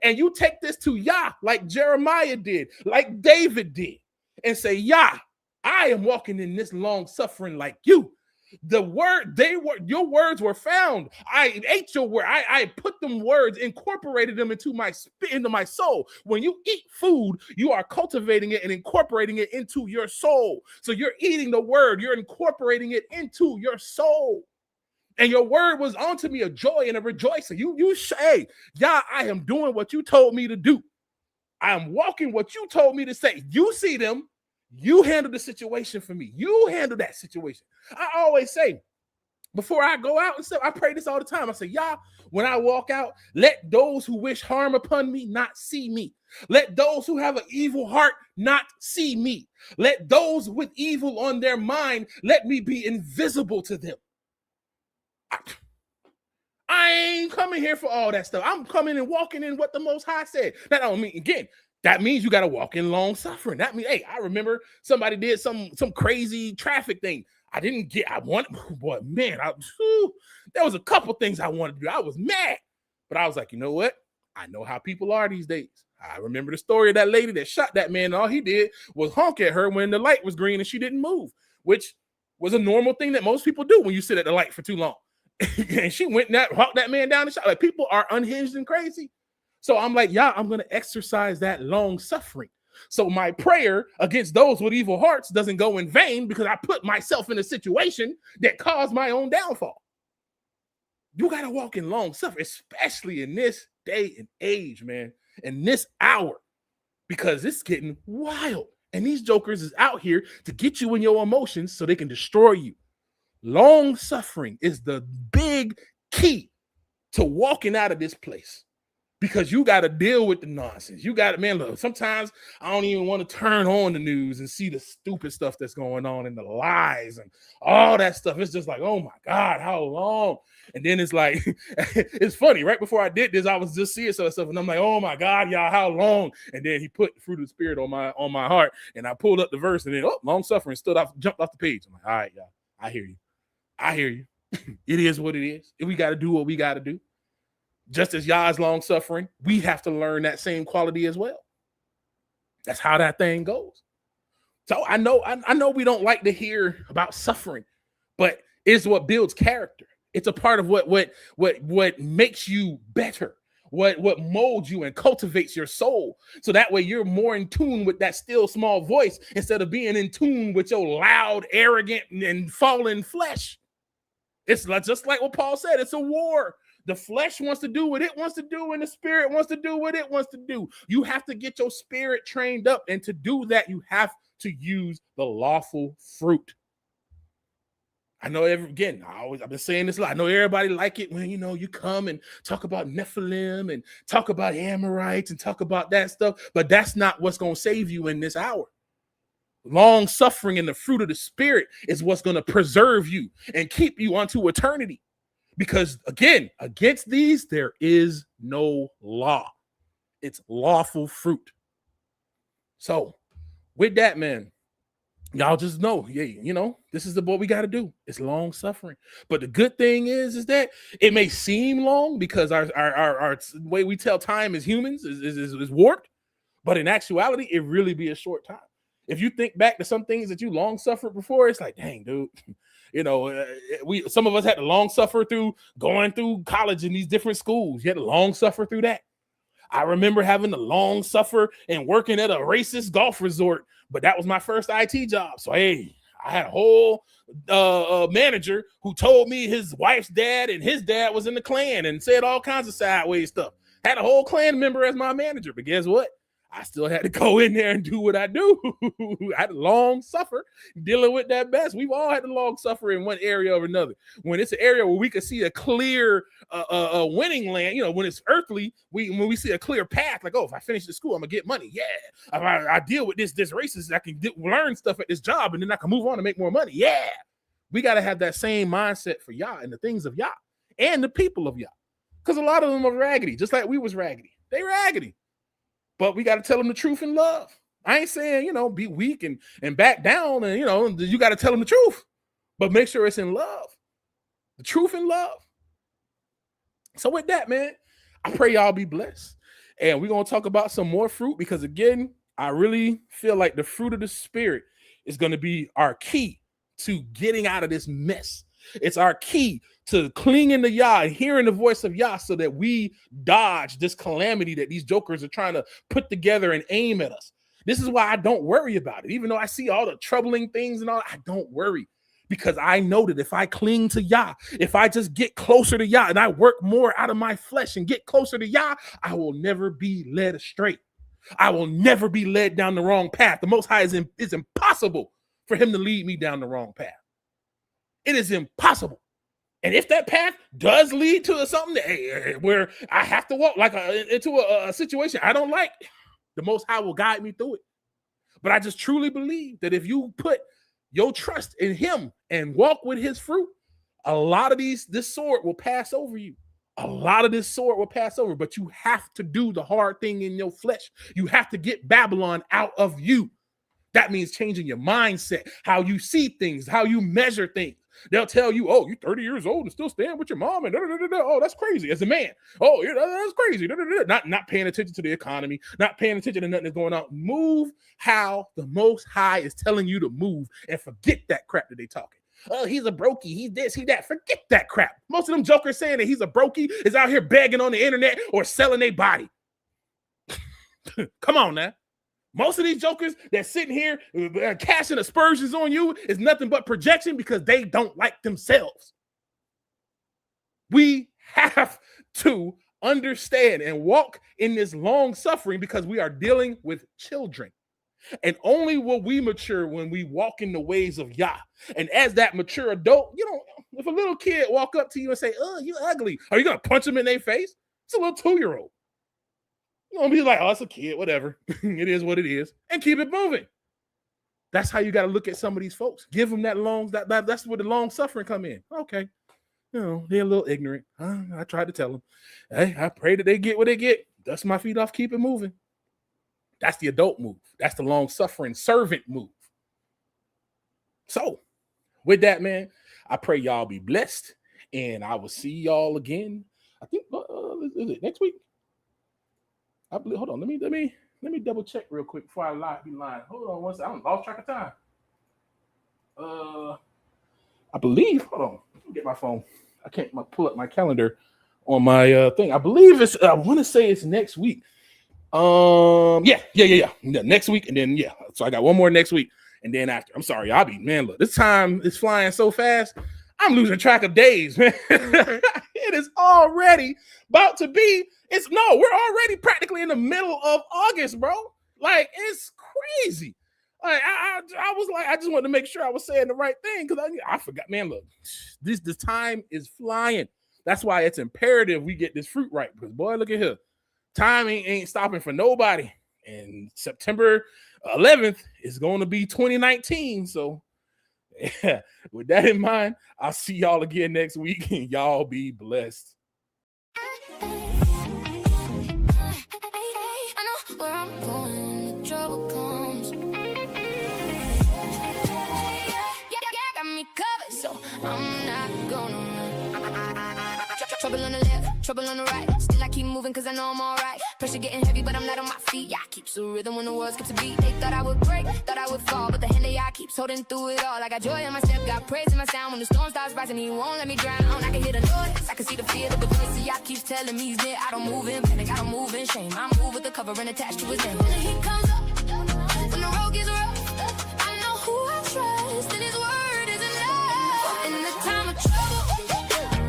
And you take this to Yah like Jeremiah did, like David did, and say, Yah, I am walking in this long suffering like you. Your words were found. I ate your word. I put them words, incorporated them into my soul. When you eat food, you are cultivating it and incorporating it into your soul. So you're eating the word, you're incorporating it into your soul. And your word was unto me a joy and a rejoicing. You say, Yah, I am doing what you told me to do. I am walking what you told me to say. You see them. You handle the situation for me. You handle that situation. I always say, before I go out and stuff, I pray this all the time. I say, Yah, when I walk out, let those who wish harm upon me not see me. Let those who have an evil heart not see me. Let those with evil on their mind, let me be invisible to them. I ain't coming here for all that stuff. I'm coming and walking in what the Most High said. That don't mean, again, that means you got to walk in long suffering. That means, hey, I remember somebody did some crazy traffic thing. There was a couple things I wanted to do. I was mad, but I was like, you know what? I know how people are these days. I remember the story of that lady that shot that man. And all he did was honk at her when the light was green and she didn't move, which was a normal thing that most people do when you sit at the light for too long. And she went and hawked that man down and shot. Like, people are unhinged and crazy. So I'm like, yeah, I'm going to exercise that long suffering. So my prayer against those with evil hearts doesn't go in vain because I put myself in a situation that caused my own downfall. You got to walk in long suffering, especially in this day and age, man, in this hour, because it's getting wild. And these jokers is out here to get you in your emotions so they can destroy you. Long suffering is the big key to walking out of this place, because you got to deal with the nonsense. You got to, man, look, sometimes I don't even want to turn on the news and see the stupid stuff that's going on and the lies and all that stuff. It's just like, oh my God, how long? And then it's like, it's funny. Right before I did this, I was just seeing some stuff and I'm like, oh my God, y'all, how long? And then he put the fruit of the spirit on my heart, and I pulled up the verse, and then, long suffering jumped off the page. I'm like, all right, y'all, I hear you. I hear you. It is what it is. We got to do what we got to do. Just as Yah is long suffering, we have to learn that same quality as well. That's how that thing goes. So I know we don't like to hear about suffering, but it's what builds character. It's a part of what makes you better, what molds you and cultivates your soul. So that way you're more in tune with that still small voice instead of being in tune with your loud, arrogant, and fallen flesh. It's just like what Paul said. It's a war. The flesh wants to do what it wants to do, and the spirit wants to do what it wants to do. You have to get your spirit trained up, and to do that, you have to use the lawful fruit. I know I've been saying this a lot. I know everybody like it when, you come and talk about Nephilim and talk about Amorites and talk about that stuff, but that's not what's going to save you in this hour. Long suffering and the fruit of the spirit is what's going to preserve you and keep you unto eternity. Because again, against these, there is no law. It's lawful fruit. So with that, man, y'all just know, this is what we got to do. It's long suffering. But the good thing is that it may seem long because our way we tell time as humans is warped. But in actuality, it really be a short time. If you think back to some things that you long suffered before, it's like, dang, dude, some of us had to long suffer through going through college in these different schools. You had to long suffer through that. I remember having to long suffer and working at a racist golf resort, but that was my first IT job. So, hey, I had a whole manager who told me his wife's dad and his dad was in the Klan and said all kinds of sideways stuff. Had a whole Klan member as my manager, but guess what? I still had to go in there and do what I do. I had to long suffer dealing with that mess. We've all had to long suffer in one area or another. When it's an area where we can see a clear winning land, when it's earthly, when we see a clear path, like, if I finish the school, I'm gonna get money. Yeah. If I deal with this racist, I can learn stuff at this job, and then I can move on and make more money. Yeah. We got to have that same mindset for Yah and the things of Yah and the people of Yah. Because a lot of them are raggedy, just like we was raggedy. They raggedy. But we got to tell them the truth in love. I ain't saying, be weak and back down and, you got to tell them the truth. But make sure it's in love. The truth in love. So with that, man, I pray y'all be blessed. And we're going to talk about some more fruit because, again, I really feel like the fruit of the spirit is going to be our key to getting out of this mess. It's our key to clinging to Yah and hearing the voice of Yah so that we dodge this calamity that these jokers are trying to put together and aim at us. This is why I don't worry about it. Even though I see all the troubling things and all, I don't worry. Because I know that if I cling to Yah, if I just get closer to Yah and I work more out of my flesh and get closer to Yah, I will never be led astray. I will never be led down the wrong path. The Most High is impossible for him to lead me down the wrong path. It is impossible. And if that path does lead to something where I have to walk into a situation I don't like, the Most High will guide me through it. But I just truly believe that if you put your trust in him and walk with his fruit, a lot of this sword will pass over you. A lot of this sword will pass over, but you have to do the hard thing in your flesh. You have to get Babylon out of you. That means changing your mindset, how you see things, how you measure things. They'll tell you, oh, you're 30 years old and still staying with your mom. And oh, that's crazy. As a man, oh, that's crazy. Not paying attention to the economy, not paying attention to nothing that's going on. Move how the Most High is telling you to move and forget that crap that they talking. Oh, he's a brokey. He's this, he that. Forget that crap. Most of them jokers saying that he's a brokey is out here begging on the internet or selling their body. Come on now. Most of these jokers that's sitting here casting aspersions on you is nothing but projection because they don't like themselves. We have to understand and walk in this long suffering because we are dealing with children. And only will we mature when we walk in the ways of Yah. And as that mature adult, if a little kid walk up to you and say, "Oh, you ugly," are you gonna punch them in their face? It's a little 2-year-old. You're gonna be like, "Oh, it's a kid, whatever." It is what it is, and keep it moving. That's how you got to look at some of these folks. Give them that's where the long suffering come in. Okay, they're a little ignorant. I tried to tell them. Hey, I pray that they get what they get. Dust my feet off, keep it moving. That's the adult move. That's the long suffering servant move. So, with that, man, I pray y'all be blessed, and I will see y'all again. I think is it next week? I believe. Hold on, let me double check real quick before I be lying. Hold on one second. I lost track of time. I believe. Hold on. Let me get my phone. I can't pull up my calendar on my thing. I believe it's. I want to say it's next week. Yeah. Next week, and then So I got one more next week, and then after. I'm sorry, look, this time is flying so fast. I'm losing track of days, man. It is already about to be. We're already practically in the middle of August, bro. Like, it's crazy. Like, I was like, I just wanted to make sure I was saying the right thing because I forgot, man. Look, this time is flying. That's why it's imperative we get this fruit right. Because boy, look at here, time ain't stopping for nobody. And September 11th is going to be 2019. So, yeah, with that in mind, I'll see y'all again next week, and y'all be blessed. I'm not gonna run. Trouble on the left, trouble on the right. Still I keep moving cause I know I'm alright. Pressure getting heavy but I'm not on my feet. Yeah, I keeps the rhythm when the world skips a beat. They thought I would break, thought I would fall, but the hand of Yah keeps holding through it all. I got joy in my step, got praise in my sound. When the storm starts rising, he won't let me drown. I can hear the noise, I can see the fear of the voice. So Yah keeps telling me he's there. I don't move in panic, I don't move in shame. I move with the covering attached to his name. When the heat comes up, when the road gets rough, I know who I trust, and his word is enough. In the time of trouble,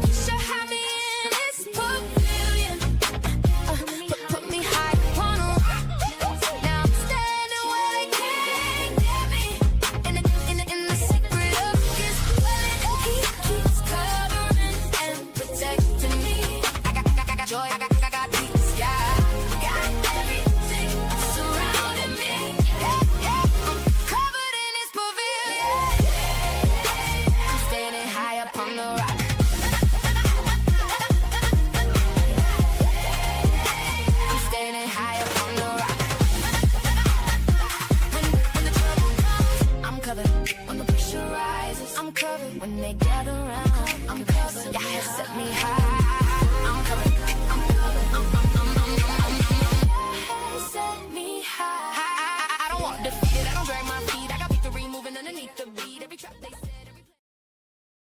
he shall have me in his pavilion. Put me high upon a rock. Now I'm standing where they can't get me. In the secret of his dwelling, he keeps covering and protecting me. I got joy, I got peace, yeah. Got everything surrounding me. I'm covered in his pavilion. I'm standing high up on the rock. I'm standing high up on the rock. When the trouble comes, I'm covered. When the pressure rises, I'm covered. When they gather around, I'm covered. Yah has set me high. I'm covered. I'm covered. Yah has set me high. I don't want defeated. I don't drag my feet. I got victory moving underneath the beat. Every trap they